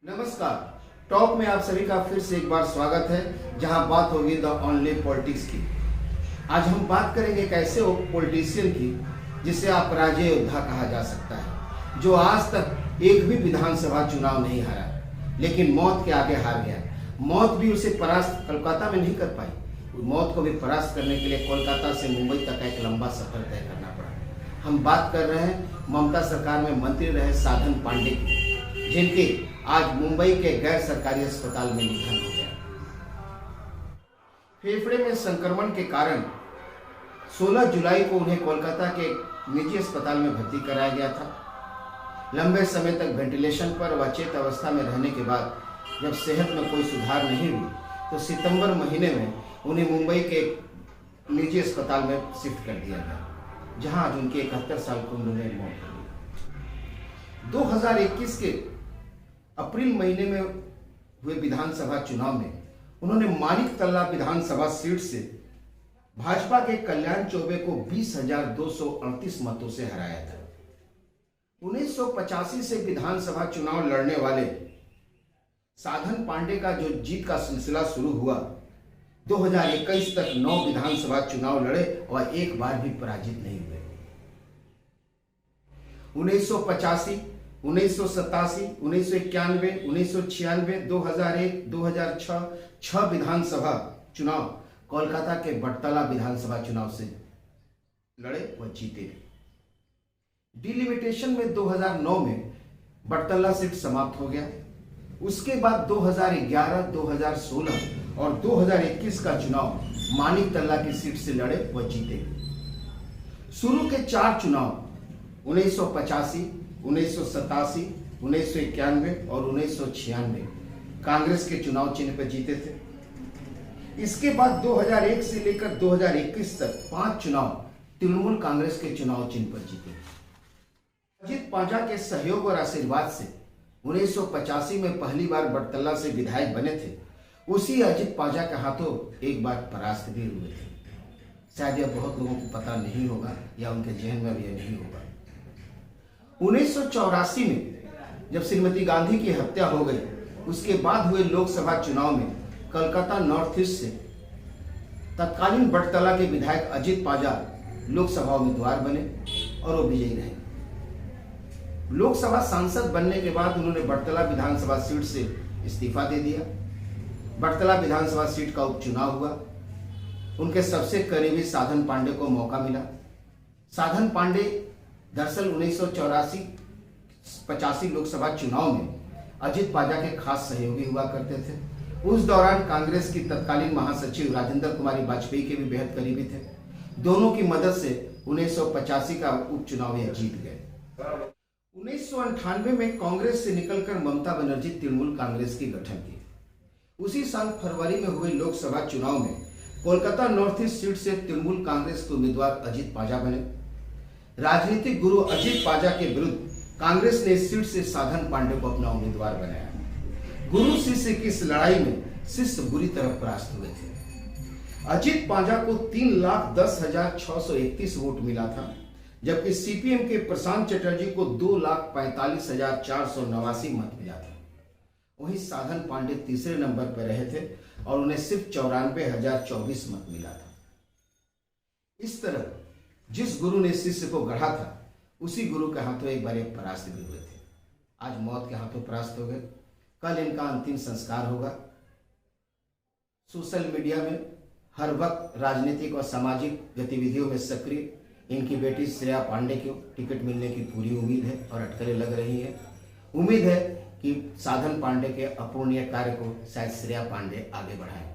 नमस्कार। टॉप में आप सभी का फिर से एक बार स्वागत है, जहां बात होगी द ओनली पॉलिटिक्स की। आज हम बात करेंगे एक ऐसे पॉलिटिशियन की जिसे आप राजे योद्धा कहा जा सकता है, जो आज तक एक भी विधानसभा चुनाव नहीं हारा, लेकिन मौत के आगे हार गया। मौत भी उसे परास्त कोलकाता में नहीं कर पाई। मौत को भी परास्त करने के लिए कोलकाता से मुंबई तक एक लंबा सफर तय करना पड़ा। हम बात कर रहे हैं ममता सरकार में मंत्री रहे साधन पांडे की, जिनके आज मुंबई के गैर सरकारी अस्पताल में निधन हो गया। फेफड़े में संक्रमण के कारण 16 जुलाई को उन्हें कोलकाता के निजी अस्पताल में भर्ती कराया गया था। लंबे समय तक वेंटिलेशन पर व अचेत अवस्था में रहने के बाद जब सेहत में कोई सुधार नहीं हुई तो सितंबर महीने में उन्हें मुंबई के निजी अस्पताल में शिफ्ट कर दिया गया, जहां आज उनके 71 साल की उम्र में मौत हो गई। 2021 के अप्रैल महीने में हुए विधानसभा चुनाव में उन्होंने मानिक तल्ला विधानसभा सीट से भाजपा के कल्याण चौबे को 20,238 मतों से हराया था। 1985 से विधानसभा चुनाव लड़ने वाले साधन पांडे का जो जीत का सिलसिला शुरू हुआ, 2021 तक 9 विधानसभा चुनाव लड़े और एक बार भी पराजित नहीं हुए। 1985, 1987, 1991, 1996, 2001, 2006 6 विधानसभा चुनाव कोलकाता के बटतला विधानसभा चुनाव से लड़े व जीते। डिलिमिटेशन में 2009 में बटतला सीट समाप्त हो गया। उसके बाद 2011, 2016 और 2021 का चुनाव मानिक तल्ला की सीट से लड़े व जीते। शुरू के 4 चुनाव 1985, 1987, 1991 और 1996 कांग्रेस के चुनाव चिन्ह पर जीते थे। इसके बाद 2001 से लेकर 2021 तक 5 चुनाव तृणमूल कांग्रेस के चुनाव चिन्ह पर जीते। अजित पाजा के सहयोग और आशीर्वाद से 1985 में पहली बार बटतल्ला से विधायक बने थे। उसी अजित पाजा के हाथों एक बार परास्त भी हुए थे। शायद यह बहुत लोगों को पता नहीं होगा या उनके जहन में भी यह नहीं होगा। 1984 में जब श्रीमती गांधी की हत्या हो गई, उसके बाद हुए लोकसभा चुनाव में कलकत्ता नॉर्थ ईस्ट से तत्कालीन बटतला के विधायक अजित पाजा लोकसभा उम्मीदवार बने और वो विजयी रहे। लोकसभा सांसद बनने के बाद उन्होंने बटतला विधानसभा सीट से इस्तीफा दे दिया। बटतला विधानसभा सीट का उपचुनाव हुआ। उनके सबसे करीबी साधन पांडे को मौका मिला। साधन पांडे दरअसल 1984-85 लोकसभा चुनाव में अजित पाजा के खास सहयोगी हुआ करते थे। उस दौरान कांग्रेस की तत्कालीन महासचिव राजेंद्र कुमारी वाजपेयी के भी बेहद करीबी थे। दोनों की मदद से 1985 का उपचुनाव यह जीत गए। 1998 में कांग्रेस से निकलकर ममता बनर्जी तृणमूल कांग्रेस की गठन की। उसी साल फरवरी में हुए लोकसभा चुनाव में कोलकाता नॉर्थ ईस्ट सीट से तृणमूल कांग्रेस के उम्मीदवार अजित पाजा बने। राजनीतिक गुरु अजित पाजा के विरुद्ध कांग्रेस ने इस सीट से साधन पांडे को अपना उम्मीदवार बनाया। गुरु शिष्य की इस लड़ाई में शिष्य बुरी तरह परास्त हुए थे। अजित पाजा को 3,10,631 वोट मिला था, जबकि सीपीएम के प्रशांत चटर्जी को 2,45,489 मत मिला था। वहीं साधन पांडे तीसरे नंबर पर रहे थे और उन्हें सिर्फ 94,024 मत मिला था। इस तरह जिस गुरु ने शिष्य को गढ़ा था, उसी गुरु के हाथों एक बार परास्त भी हुए थे। आज मौत के हाथों परास्त हो गए। कल इनका अंतिम संस्कार होगा। सोशल मीडिया में हर वक्त राजनीतिक और सामाजिक गतिविधियों में सक्रिय इनकी बेटी श्रेया पांडे को टिकट मिलने की पूरी उम्मीद है और अटकलें लग रही है। उम्मीद है कि साधन पांडे के अपूर्णीय कार्य को शायद श्रेया पांडे आगे बढ़ाएं।